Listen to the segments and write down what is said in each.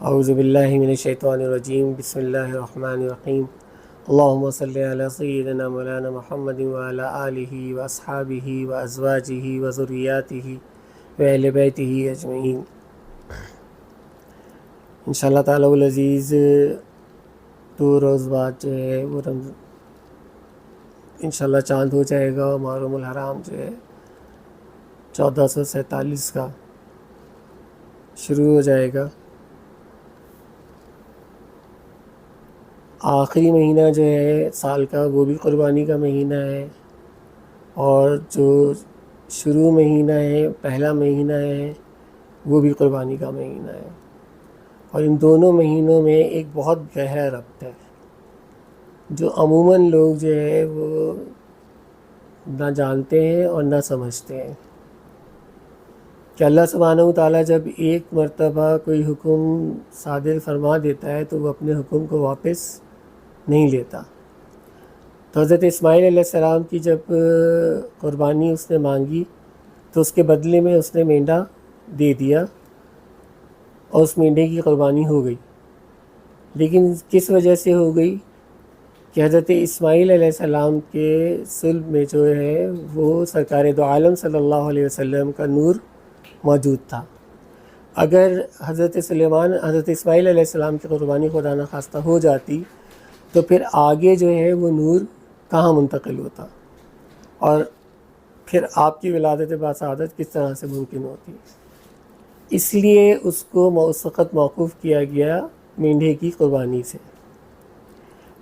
اعوذ باللہ من الشیطان الرجیم بسم اللہ الرحمن الرحیم اللہم صلی علی سیدنا مولانا محمد وعلی آلہ واصحابہ وازواجہ وذریاتہ واہل بیتہ اجمعین۔ انشاءاللہ تعالی العزیز 2 روز بعد جو ہے وہ انشاءاللہ چاند ہو جائے گا اور محرم الحرام جو ہے 1447 کا شروع ہو جائے گا۔ آخری مہینہ جو ہے سال کا وہ بھی قربانی کا مہینہ ہے، اور جو شروع مہینہ ہے پہلا مہینہ ہے وہ بھی قربانی کا مہینہ ہے، اور ان دونوں مہینوں میں ایک بہت گہرا ربط ہے جو عموماً لوگ جو ہے وہ نہ جانتے ہیں اور نہ سمجھتے ہیں کہ اللہ سبحانہ وتعالیٰ جب ایک مرتبہ کوئی حکم صادر فرما دیتا ہے تو وہ اپنے حکم کو واپس نہیں لیتا۔ تو حضرت اسماعیل علیہ السلام کی جب قربانی اس نے مانگی تو اس کے بدلے میں اس نے مینڈا دے دیا اور اس مینڈے کی قربانی ہو گئی، لیکن کس وجہ سے ہو گئی کہ حضرت اسماعیل علیہ السلام کے صلب میں جو ہے وہ سرکار دو عالم صلی اللہ علیہ وسلم کا نور موجود تھا۔ اگر حضرت اسماعیل علیہ السلام کی قربانی خدا نخواستہ ہو جاتی تو پھر آگے جو ہے وہ نور کہاں منتقل ہوتا، اور پھر آپ کی ولادت باسعادت کس طرح سے ممکن ہوتی۔ اس لیے اس کو اس وقت موقوف کیا گیا مینڈے کی قربانی سے،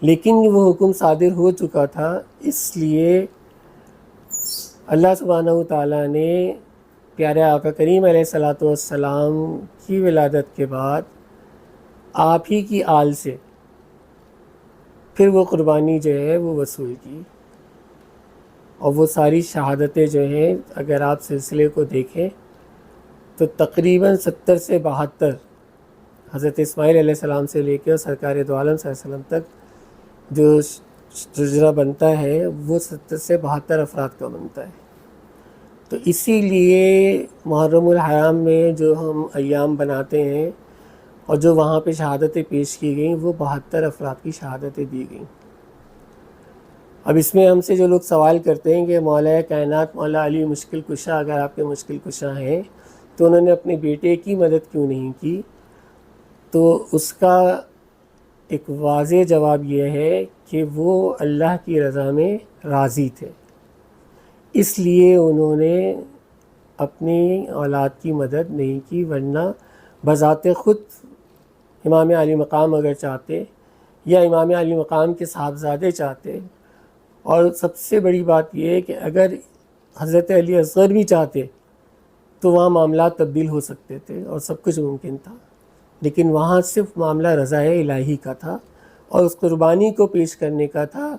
لیکن وہ حکم صادر ہو چکا تھا، اس لیے اللہ سبحانہ وتعالیٰ نے پیارے آقا کریم علیہ الصلاۃ والسلام کی ولادت کے بعد آپ ہی کی آل سے پھر وہ قربانی جو ہے وہ وصول کی، اور وہ ساری شہادتیں جو ہیں اگر آپ سلسلے کو دیکھیں تو تقریباً 70 سے 72 حضرت اسماعیل علیہ السلام سے لے کے سرکار دو عالم صلی اللہ علیہ وسلم تک جو شجرہ بنتا ہے وہ 70 سے 72 افراد کا بنتا ہے۔ تو اسی لیے محرم الحرام میں جو ہم ایام بناتے ہیں اور جو وہاں پہ شہادتیں پیش کی گئیں وہ 72 افراد کی شہادتیں دی گئیں۔ اب اس میں ہم سے جو لوگ سوال کرتے ہیں کہ مولا کائنات مولا علی مشکل کشا، اگر آپ کے مشکل کشا ہیں تو انہوں نے اپنے بیٹے کی مدد کیوں نہیں کی؟ تو اس کا ایک واضح جواب یہ ہے کہ وہ اللہ کی رضا میں راضی تھے، اس لیے انہوں نے اپنی اولاد کی مدد نہیں کی، ورنہ بذات خود امام علی مقام اگر چاہتے یا امام علی مقام کے صاحبزادے چاہتے، اور سب سے بڑی بات یہ ہے کہ اگر حضرت علی اصغر بھی چاہتے تو وہاں معاملات تبدیل ہو سکتے تھے اور سب کچھ ممکن تھا، لیکن وہاں صرف معاملہ رضا الہی کا تھا اور اس قربانی کو پیش کرنے کا تھا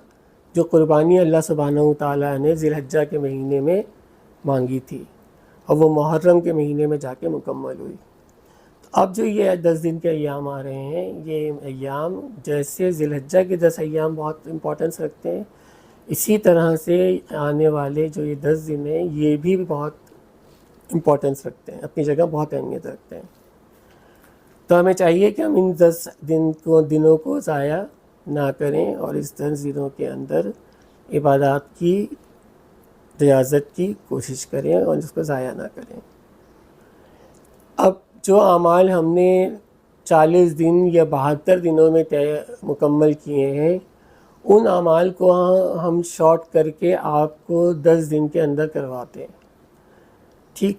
جو قربانی اللہ سبحانہ وتعالیٰ نے ذی الحجہ کے مہینے میں مانگی تھی، اور وہ محرم کے مہینے میں جا کے مکمل ہوئی۔ اب جو یہ 10 دن کے ایام آ رہے ہیں، یہ ایام جیسے ذی الحجہ کے 10 ایام بہت امپورٹنس رکھتے ہیں، اسی طرح سے آنے والے جو یہ 10 دن ہیں یہ بھی بہت امپورٹنس رکھتے ہیں، اپنی جگہ بہت اہمیت رکھتے ہیں۔ تو ہمیں چاہیے کہ ہم ان 10 دنوں کو ضائع نہ کریں اور اس 10 دنوں کے اندر عبادات کی ریاضت کی کوشش کریں اور اس کو ضائع نہ کریں۔ اب جو اعمال ہم نے 40 دن یا 72 دنوں میں مکمل کیے ہیں، ان اعمال کو ہم شارٹ کر کے آپ کو 10 دن کے اندر کرواتے ہیں، ٹھیک،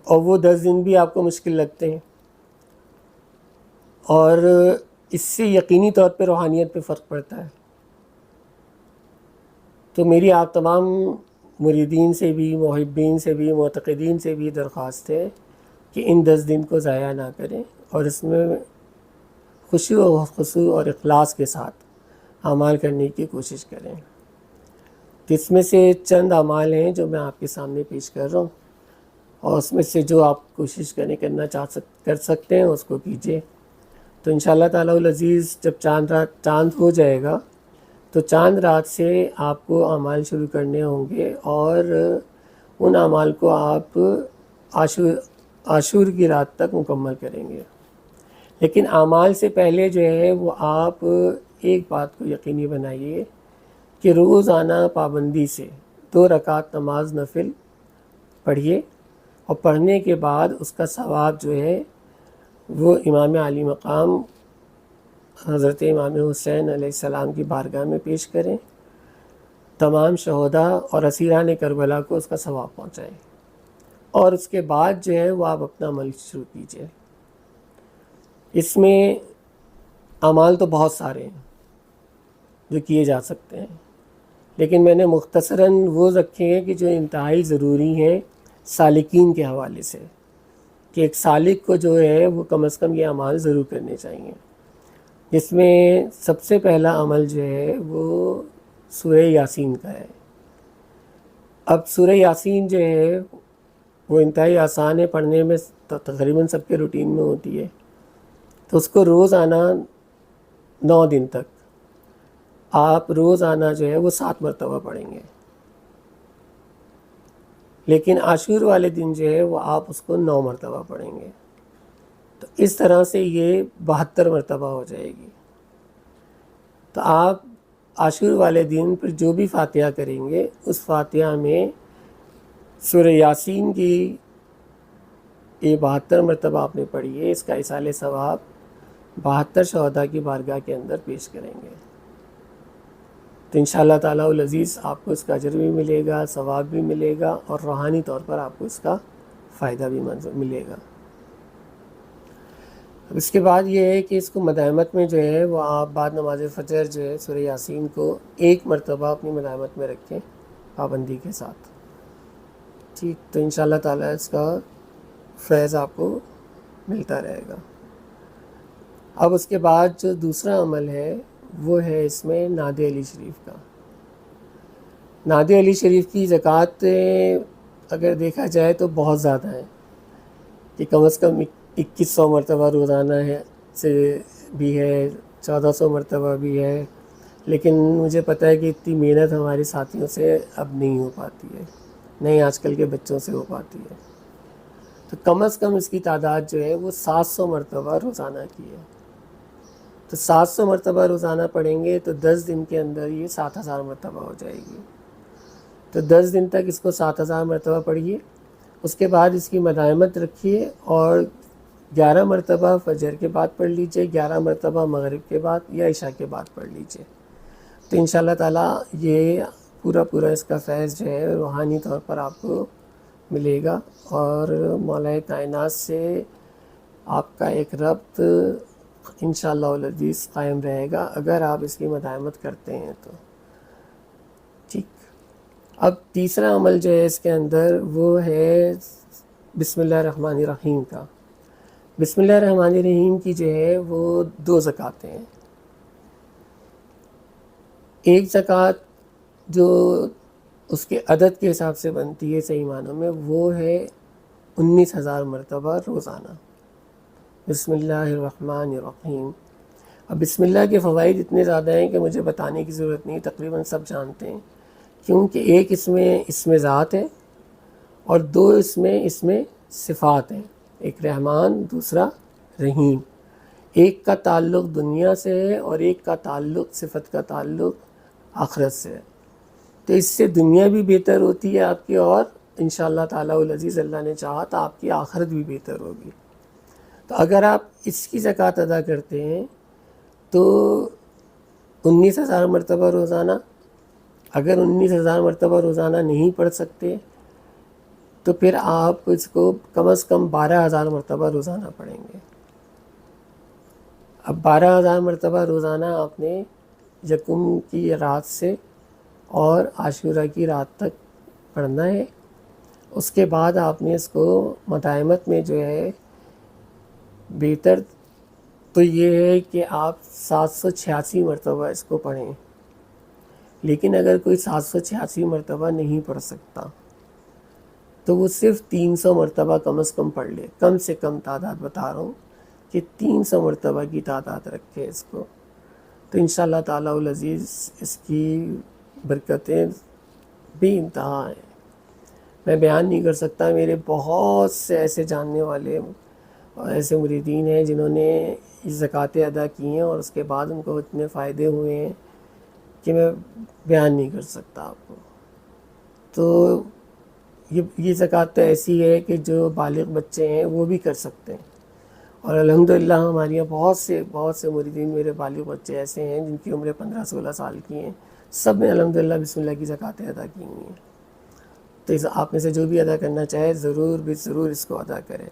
اور وہ 10 دن بھی آپ کو مشکل لگتے ہیں، اور اس سے یقینی طور پہ روحانیت پہ فرق پڑتا ہے۔ تو میری آپ تمام مریدین سے بھی، محبین سے بھی، معتقدین سے بھی درخواست ہے کہ ان 10 دن کو ضائع نہ کریں اور اس میں خشوع و خضوع اور اخلاص کے ساتھ اعمال کرنے کی کوشش کریں۔ تو اس میں سے چند اعمال ہیں جو میں آپ کے سامنے پیش کر رہا ہوں، اور اس میں سے جو آپ کوشش کر سکتے ہیں اس کو کیجیے۔ تو انشاءاللہ تعالی العزیز جب چاند ہو جائے گا تو چاند رات سے آپ کو اعمال شروع کرنے ہوں گے، اور ان اعمال کو آپ عاشور کی رات تک مکمل کریں گے۔ لیکن اعمال سے پہلے جو ہے وہ آپ ایک بات کو یقینی بنائیے کہ روزانہ پابندی سے 2 رکعت نماز نفل پڑھیے، اور پڑھنے کے بعد اس کا ثواب جو ہے وہ امام علی مقام حضرت امام حسین علیہ السلام کی بارگاہ میں پیش کریں، تمام شہداء اور اسیران کربلا کو اس کا ثواب پہنچائیں، اور اس کے بعد جو ہے وہ آپ اپنا عمل شروع کیجیے۔ اس میں اعمال تو بہت سارے ہیں جو کیے جا سکتے ہیں، لیکن میں نے مختصراً وہ رکھے ہیں کہ جو انتہائی ضروری ہیں سالکین کے حوالے سے، کہ ایک سالک کو جو ہے وہ کم از کم یہ اعمال ضرور کرنے چاہیے۔ جس میں سب سے پہلا عمل جو ہے وہ سورہ یاسین کا ہے۔ اب سورہ یاسین جو ہے وہ انتہائی آسان ہے پڑھنے میں، تقریباً سب کے روٹین میں ہوتی ہے، تو اس کو روزانہ 9 دن تک آپ روزانہ جو ہے وہ 7 مرتبہ پڑھیں گے، لیکن عاشور والے دن جو ہے وہ آپ اس کو 9 مرتبہ پڑھیں گے، تو اس طرح سے یہ 72 مرتبہ ہو جائے گی۔ تو آپ عاشور والے دن پھر جو بھی فاتحہ کریں گے اس فاتحہ میں سورہ یاسین کی یہ 72 مرتبہ آپ نے پڑھی ہے، اس کا ایصال ثواب 72 شہداء کی بارگاہ کے اندر پیش کریں گے، تو انشاءاللہ تعالیٰ العزیز آپ کو اس کا اجر بھی ملے گا، ثواب بھی ملے گا، اور روحانی طور پر آپ کو اس کا فائدہ بھی ملے گا۔ اب اس کے بعد یہ ہے کہ اس کو مدائمت میں جو ہے وہ آپ بعد نماز فجر جو ہے سورہ یاسین کو 1 مرتبہ اپنی مدائمت میں رکھیں پابندی کے ساتھ، ٹھیک، تو انشاءاللہ تعالیٰ اس کا فیض آپ کو ملتا رہے گا۔ اب اس کے بعد جو دوسرا عمل ہے وہ ہے اس میں ناد علی شریف کا۔ ناد علی شریف کی زکوٰۃ اگر دیکھا جائے تو بہت زیادہ ہے، کہ کم از کم 2100 مرتبہ روزانہ ہے سے بھی ہے، 1400 مرتبہ بھی ہے، لیکن مجھے پتہ ہے کہ اتنی محنت ہمارے ساتھیوں سے اب نہیں ہو پاتی ہے، نہیں آج کل کے بچوں سے ہو پاتی ہے، تو کم از کم اس کی تعداد جو ہے وہ 700 مرتبہ روزانہ کی ہے، تو 700 مرتبہ روزانہ پڑھیں گے تو 10 دن کے اندر یہ 7000 مرتبہ ہو جائے گی، تو 10 دن تک اس کو 7000 مرتبہ پڑھیے، اس کے بعد اس کی مدائمت رکھیے، اور 11 مرتبہ فجر کے بعد پڑھ لیجئے، 11 مرتبہ مغرب کے بعد یا عشاء کے بعد پڑھ لیجئے، تو انشاءاللہ تعالیٰ یہ پورا اس کا فیض جو ہے روحانی طور پر آپ کو ملے گا، اور مولا کائنات سے آپ کا ایک ربط انشاءاللہ العزیز قائم رہے گا اگر آپ اس کی مدائمت کرتے ہیں تو، ٹھیک۔ اب تیسرا عمل جو ہے اس کے اندر وہ ہے بسم اللہ الرحمن الرحیم کا۔ بسم اللہ الرحمن الرحیم کی جو ہے وہ 2 زکوٰتیں ہیں۔ ایک زکوٰۃ جو اس کے عدد کے حساب سے بنتی ہے صحیح معنوں میں، وہ ہے 19000 مرتبہ روزانہ، بسم اللہ الرحمن الرحیم۔ اب بسم اللہ کے فوائد اتنے زیادہ ہیں کہ مجھے بتانے کی ضرورت نہیں، تقریباً سب جانتے ہیں، کیونکہ ایک اس میں اسم ذات ہے، اور 2 اس میں صفات ہیں، ایک رحمان دوسرا رحیم، ایک کا تعلق دنیا سے ہے اور ایک کا تعلق صفت کا تعلق آخرت سے ہے، تو اس سے دنیا بھی بہتر ہوتی ہے آپ کی، اور انشاءاللہ تعالیٰ العزیز اللہ نے چاہا تو آپ کی آخرت بھی بہتر ہوگی۔ تو اگر آپ اس کی زکوٰۃ ادا کرتے ہیں تو 19000 مرتبہ روزانہ، اگر 19000 مرتبہ روزانہ نہیں پڑھ سکتے تو پھر آپ اس کو کم از کم 12000 مرتبہ روزانہ پڑھیں گے۔ اب 12000 مرتبہ روزانہ آپ نے یکم کی رات سے اور عاشورہ کی رات تک پڑھنا ہے، اس کے بعد آپ نے اس کو مدائمت میں جو ہے بہتر تو یہ ہے کہ آپ 786 مرتبہ اس کو پڑھیں، لیکن اگر کوئی 786 مرتبہ نہیں پڑھ سکتا تو وہ صرف 300 مرتبہ کم از کم پڑھ لے، کم سے کم تعداد بتا رہا ہوں کہ 300 مرتبہ کی تعداد رکھے اس کو، تو انشاءاللہ تعالیٰ العزیز اس کی برکتیں بھی انتہا ہیں، میں بیان نہیں کر سکتا۔ میرے بہت سے ایسے جاننے والے اور ایسے مریدین ہیں جنہوں نے یہ زکوٰۃیں ادا کی ہیں اور اس کے بعد ان کو اتنے فائدے ہوئے ہیں کہ میں بیان نہیں کر سکتا آپ کو. تو یہ زکوٰۃ تو ایسی ہے کہ جو بالغ بچے ہیں وہ بھی کر سکتے ہیں. اور الحمدللہ ہمارے یہاں بہت سے مریدین میرے بالغ بچے ایسے ہیں جن کی عمریں 15-16 سال کی ہیں. سب نے الحمدللہ بسم اللہ کی زکوٰتیں ادا کی ہوئی ہیں. تو آپ میں سے جو بھی ادا کرنا چاہے ضرور اس کو ادا کرے.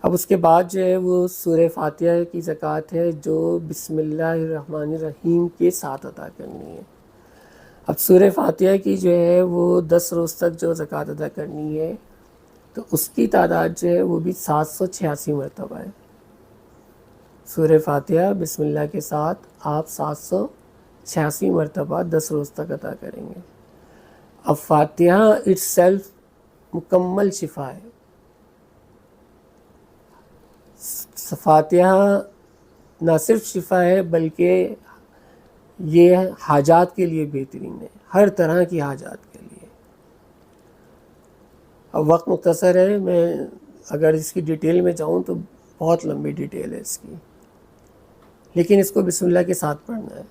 اب اس کے بعد جو ہے وہ سورہ فاتحہ کی زکوٰۃ ہے جو بسم اللہ الرحمن الرحیم کے ساتھ ادا کرنی ہے. اب سورہ فاتحہ کی جو ہے وہ 10 روز تک جو زکوٰۃ ادا کرنی ہے تو اس کی تعداد جو ہے وہ بھی 786 مرتبہ ہے. سورہ فاتحہ بسم اللہ کے ساتھ آپ 786 مرتبہ 10 روز تک ادا کریں گے. اب فاتحہ اٹ سیلف مکمل شفا ہے. فاتحہ نہ صرف شفا ہے بلکہ یہ حاجات کے لیے بہترین ہے، ہر طرح کی حاجات کے لیے. اب وقت مختصر ہے، میں اگر اس کی ڈیٹیل میں جاؤں تو بہت لمبی ڈیٹیل ہے اس کی، لیکن اس کو بسم اللہ کے ساتھ پڑھنا ہے.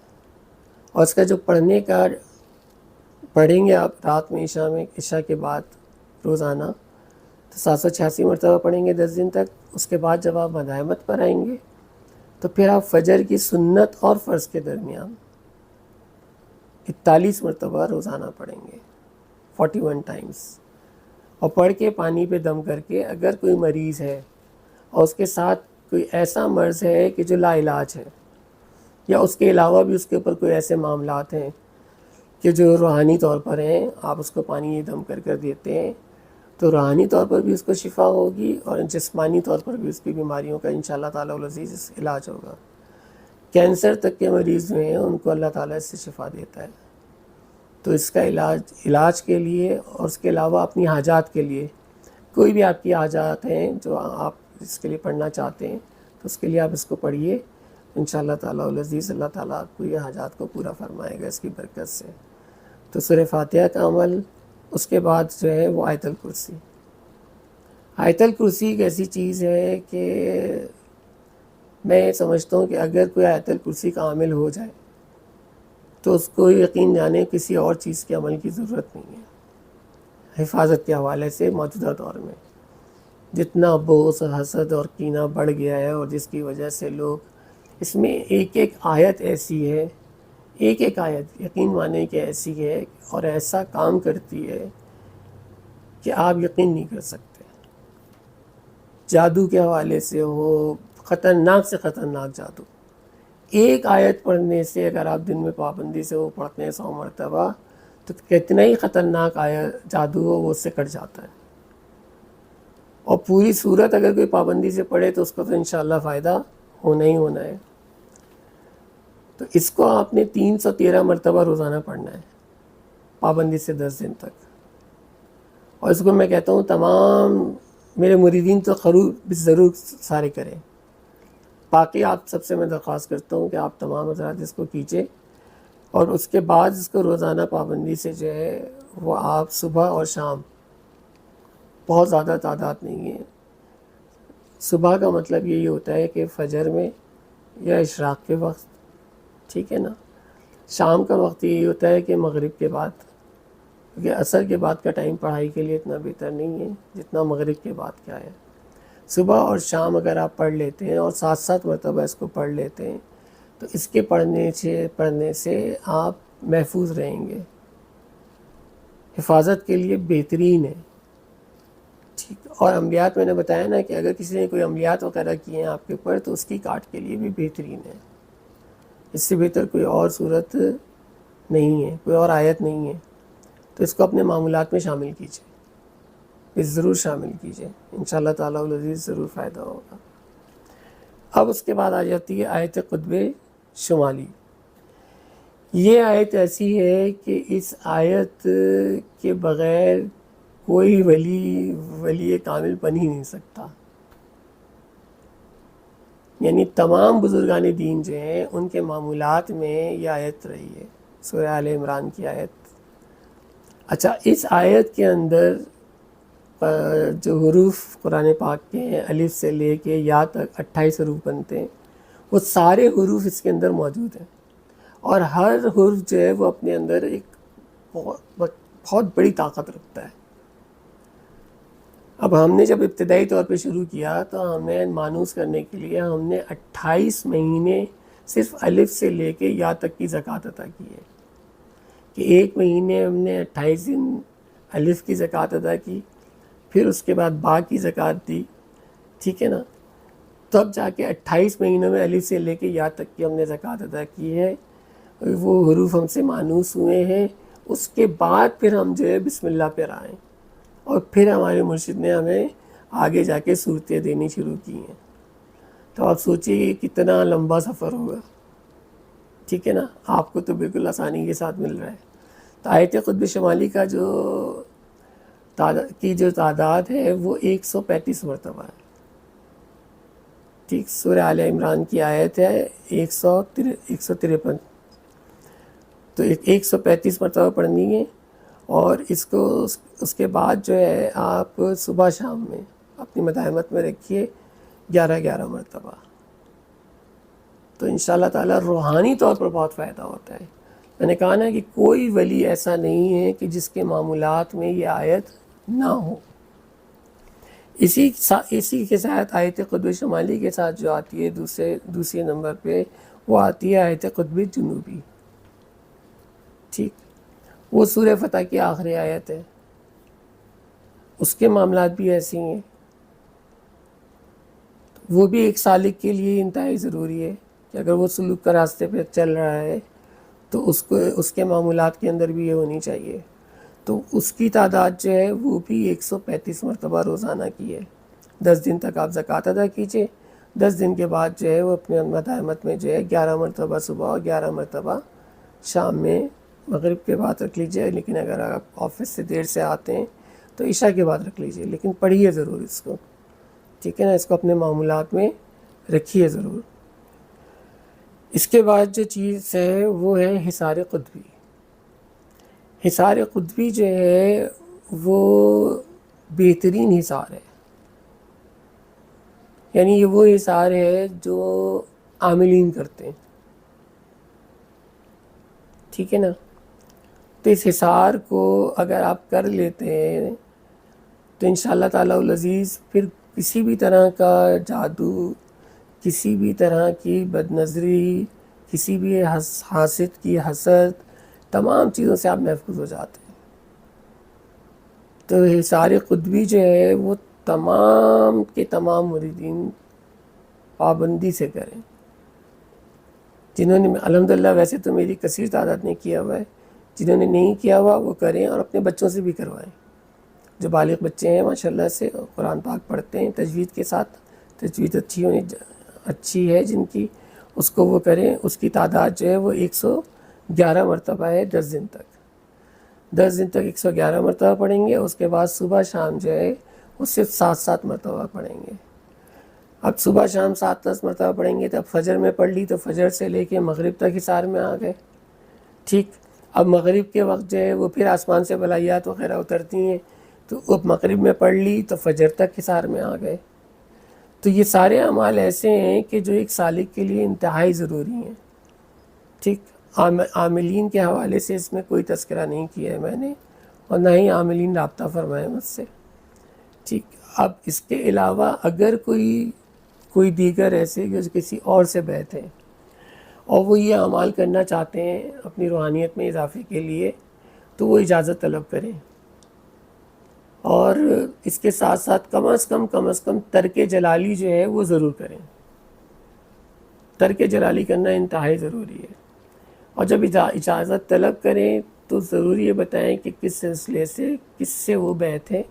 اور اس کا جو پڑھیں گے آپ رات میں عشاء کے بعد روزانہ تو 786 مرتبہ پڑھیں گے 10 دن تک. اس کے بعد جب آپ مداحمت پر آئیں گے تو پھر آپ فجر کی سنت اور فرض کے درمیان 41 مرتبہ روزانہ پڑھیں گے 41 ٹائمز. اور پڑھ کے پانی پہ دم کر کے اگر کوئی مریض ہے اور اس کے ساتھ کوئی ایسا مرض ہے کہ جو لا علاج ہے یا اس کے علاوہ بھی اس کے اوپر کوئی ایسے معاملات ہیں کہ جو روحانی طور پر ہیں، آپ اس کو پانی دم کر دیتے ہیں تو روحانی طور پر بھی اس کو شفا ہوگی اور جسمانی طور پر بھی اس کی بیماریوں کا انشاءاللہ تعالیٰ العزیز علاج ہوگا. کینسر تک کے مریض جو ہیں ان کو اللہ تعالیٰ اس سے شفا دیتا ہے. تو اس کا علاج کے لیے اور اس کے علاوہ اپنی حاجات کے لیے کوئی بھی آپ کی حاجات ہیں جو آپ اس کے لیے پڑھنا چاہتے ہیں تو اس کے لیے آپ اس کو پڑھیے. انشاءاللہ تعالیٰ العزیز اللہ تعالیٰ آپ کو یہ حاجات کو پورا فرمائے گا اس کی برکت سے. تو سورہ فاتحہ کا عمل، اس کے بعد جو ہے وہ آیت الکرسی. آیت الکرسی ایک ایسی چیز ہے کہ میں سمجھتا ہوں کہ اگر کوئی آیت الکرسی کا عامل ہو جائے تو اس کو یقین جانے کسی اور چیز کے عمل کی ضرورت نہیں ہے. حفاظت کے حوالے سے موجودہ دور میں جتنا بغض، حسد اور کینہ بڑھ گیا ہے اور جس کی وجہ سے لوگ اس میں ایک آیت ایسی ہے، ایک آیت یقین مانے کہ ایسی ہے اور ایسا کام کرتی ہے کہ آپ یقین نہیں کر سکتے. جادو کے حوالے سے ہو، خطرناک سے خطرناک جادو. ایک آیت پڑھنے سے اگر آپ دن میں پابندی سے وہ پڑھتے ہیں 100 مرتبہ تو کتنا ہی خطرناک جادو ہو وہ اس سے کٹ جاتا ہے. اور پوری صورت اگر کوئی پابندی سے پڑھے تو اس کو تو انشاءاللہ فائدہ ہونا ہی ہونا ہے. تو اس کو آپ نے 313 مرتبہ روزانہ پڑھنا ہے پابندی سے 10 دن تک. اور اس کو میں کہتا ہوں تمام میرے مریدین تو ضرور سارے کریں. باقی آپ سب سے میں درخواست کرتا ہوں کہ آپ تمام حضرات اس کو کیجئے اور اس کے بعد اس کو روزانہ پابندی سے جو ہے وہ آپ صبح اور شام، بہت زیادہ تعداد نہیں ہے. صبح کا مطلب یہی ہوتا ہے کہ فجر میں یا اشراق کے وقت، ٹھیک ہے نا. شام کا وقت یہی ہوتا ہے کہ مغرب کے بعد، کیونکہ عصر کے بعد کا ٹائم پڑھائی کے لیے اتنا بہتر نہیں ہے جتنا مغرب کے بعد کیا ہے. صبح اور شام اگر آپ پڑھ لیتے ہیں اور 7 مرتبہ اس کو پڑھ لیتے ہیں تو اس کے پڑھنے سے آپ محفوظ رہیں گے. حفاظت کے لیے بہترین ہے. ٹھیک. اور عملیات میں نے بتایا نا کہ اگر کسی نے کوئی عملیات وغیرہ کیے ہیں آپ کے اوپر تو اس کی کاٹ کے لیے بھی بہترین ہے. اس سے بہتر کوئی اور صورت نہیں ہے، کوئی اور آیت نہیں ہے. تو اس کو اپنے معمولات میں شامل کیجیے، اس ضرور شامل کیجیے، انشاءاللہ تعالیٰ العزیز ضرور فائدہ ہوگا. اب اس کے بعد آ جاتی ہے آیت قطب شمالی. یہ آیت ایسی ہے کہ اس آیت کے بغیر کوئی ولی کامل بن ہی نہیں سکتا. یعنی تمام بزرگان دین جو ہیں ان کے معمولات میں یہ آیت رہی ہے، سورہ آل عمران کی آیت. اچھا، اس آیت کے اندر جو حروف قرآن پاک کے ہیں الف سے لے کے یا تک 28 حروف بنتے ہیں، وہ سارے حروف اس کے اندر موجود ہیں، اور ہر حرف جو ہے وہ اپنے اندر ایک بہت بڑی طاقت رکھتا ہے۔ اب ہم نے جب ابتدائی طور پہ شروع کیا تو ہمیں مانوس کرنے کے لیے ہم نے 28 مہینے صرف الف سے لے کے یا تک کی زکوٰۃ ادا کی ہے، کہ ایک مہینے ہم نے 28 دن الف کی زکوٰۃ ادا کی، پھر اس کے بعد با کی زکوٰۃ دی، ٹھیک ہے نا، تب جا کے 28 مہینوں میں الف سے لے کے یا تک کی ہم نے زکوٰۃ ادا کی ہے، وہ حروف ہم سے مانوس ہوئے ہیں۔ اس کے بعد پھر ہم جو ہے بسم اللہ پہ آئیں، اور پھر ہمارے مرشد نے ہمیں آگے جا کے صورتیں دینی شروع کی ہیں۔ تو آپ سوچئے کہ کتنا لمبا سفر ہوگا، ٹھیک ہے نا، آپ کو تو بالکل آسانی کے ساتھ مل رہا ہے۔ تو آیت قطب شمالی کا جو تعداد ہے وہ 135 مرتبہ ہے، ٹھیک، سورہ آل عمران کی آیت ہے 153، تو 135 مرتبہ پڑھنی ہے، اور اس کے بعد جو ہے آپ صبح شام میں اپنی مداحمت میں رکھیے 11 مرتبہ، تو انشاءاللہ تعالیٰ روحانی طور پر بہت فائدہ ہوتا ہے۔ میں نے کہا نا کہ کوئی ولی ایسا نہیں ہے کہ جس کے معمولات میں یہ آیت نہ ہو۔ اسی کے ساتھ آیت قطب شمالی کے ساتھ جو آتی ہے دوسرے نمبر پہ، وہ آتی ہے آیت قطب جنوبی، ٹھیک، وہ سورہ فتح کی آخری آیت ہے، اس کے معاملات بھی ایسے ہی ہیں، وہ بھی ایک سالک کے لیے انتہائی ضروری ہے کہ اگر وہ سلوک کا راستے پہ چل رہا ہے تو اس کے معمولات کے اندر بھی یہ ہونی چاہیے۔ تو اس کی تعداد جو ہے وہ بھی 135 مرتبہ روزانہ کی ہے۔ 10 دن تک آپ زکوٰۃ ادا کیجئے، 10 دن کے بعد جو ہے وہ اپنے مداحمت میں جو ہے 11 مرتبہ صبح اور 11 مرتبہ شام میں مغرب کے بعد رکھ لیجئے، لیکن اگر آپ آفس سے دیر سے آتے ہیں تو عشاء کے بعد رکھ لیجئے، لیکن پڑھیے ضرور اس کو، ٹھیک ہے نا، اس کو اپنے معمولات میں رکھیے ضرور۔ اس کے بعد جو چیز ہے وہ ہے حصار قطبی۔ حصار قطبی جو ہے وہ بہترین حصار ہے، یعنی یہ وہ حصار ہے جو عاملین کرتے ہیں، ٹھیک ہے نا۔ تو اس حصار کو اگر آپ کر لیتے ہیں تو انشاءاللہ تعالیٰ العزیز پھر کسی بھی طرح کا جادو، کسی بھی طرح کی بد نظری، کسی بھی حاسد کی حسد، تمام چیزوں سے آپ محفوظ ہو جاتے ہیں۔ تو حصار قطبی جو ہے وہ تمام کے تمام مریدین پابندی سے کریں، جنہوں نے الحمدللہ ویسے تو میری کثیر تعداد نے کیا ہوا ہے، جنہوں نے نہیں کیا ہوا وہ کریں، اور اپنے بچوں سے بھی کروائیں۔ جو بالغ بچے ہیں ماشاءاللہ سے قرآن پاک پڑھتے ہیں تجوید کے ساتھ، تجوید اچھی ہے جن کی، اس کو وہ کریں۔ اس کی تعداد جو ہے وہ 111 مرتبہ ہے 10 دن تک۔ 10 دن تک 111 مرتبہ پڑھیں گے، اس کے بعد صبح شام جو ہے وہ صرف 7 مرتبہ پڑھیں گے۔ اب صبح شام 7 مرتبہ پڑھیں گے، تو اب فجر میں پڑھ لی تو فجر سے لے کے مغرب تک حصار میں آ گئے، ٹھیک۔ اب مغرب کے وقت جو ہے وہ پھر آسمان سے بلائیات وغیرہ اترتی ہیں، تو اب مغرب میں پڑھ لی تو فجر تک حصار میں آ گئے۔ تو یہ سارے اعمال ایسے ہیں کہ جو ایک سالک کے لیے انتہائی ضروری ہیں، ٹھیک۔ عاملین کے حوالے سے اس میں کوئی تذکرہ نہیں کیا ہے میں نے، اور نہ ہی عاملین رابطہ فرمائے مجھ سے، ٹھیک۔ اب اس کے علاوہ اگر کوئی دیگر ایسے جو کسی اور سے بیعت ہیں اور وہ یہ اعمال کرنا چاہتے ہیں اپنی روحانیت میں اضافے کے لیے، تو وہ اجازت طلب کریں، اور اس کے ساتھ ساتھ کم از کم ترک جلالی جو ہے وہ ضرور کریں۔ ترک جلالی کرنا انتہائی ضروری ہے، اور جب اجازت طلب کریں تو ضرور یہ بتائیں کہ کس سلسلے سے، کس سے وہ بیعت ہے،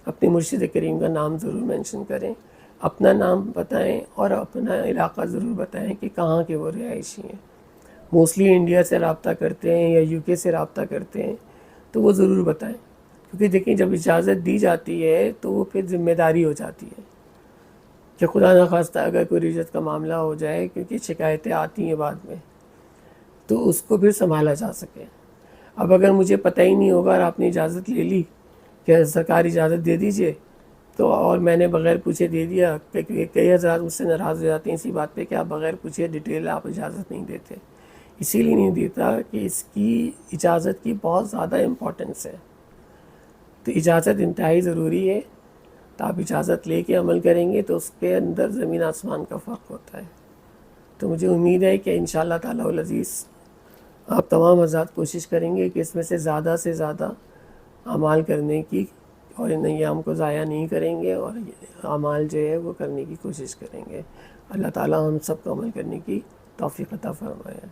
اپنے مرشد کریم کا نام ضرور مینشن کریں، اپنا نام بتائیں، اور اپنا علاقہ ضرور بتائیں کہ کہاں کے وہ رہائشی ہیں۔ موسٹلی انڈیا سے رابطہ کرتے ہیں یا UK سے رابطہ کرتے ہیں تو وہ ضرور بتائیں، کیونکہ دیکھیں جب اجازت دی جاتی ہے تو وہ پھر ذمہ داری ہو جاتی ہے کہ خدا نخواستہ اگر کوئی رشوت کا معاملہ ہو جائے، کیونکہ شکایتیں آتی ہیں بعد میں، تو اس کو پھر سنبھالا جا سکے۔ اب اگر مجھے پتہ ہی نہیں ہوگا اور آپ نے اجازت لے لی کہ سرکار اجازت دے دیجئے، تو اور میں نے بغیر پوچھے دے دیا کہ کئی حضرات مجھ سے ناراض ہو جاتے ہیں اسی بات پہ کہ آپ بغیر پوچھے ڈیٹیل آپ اجازت نہیں دیتے. اسی لیے نہیں دیتا کہ اس کی اجازت کی بہت زیادہ امپورٹنس ہے. تو اجازت انتہائی ضروری ہے. تو آپ اجازت لے کے عمل کریں گے تو اس کے اندر زمین آسمان کا فرق ہوتا ہے. تو مجھے امید ہے کہ انشاءاللہ تعالی العزیز آپ تمام حضرات کوشش کریں گے کہ اس میں سے زیادہ اعمال کرنے کی، اور ان ایام کو ضائع نہیں کریں گے، اور اعمال جو ہے وہ کرنے کی کوشش کریں گے. اللہ تعالی ہم سب کو عمل کرنے کی توفیق عطا فرمائے.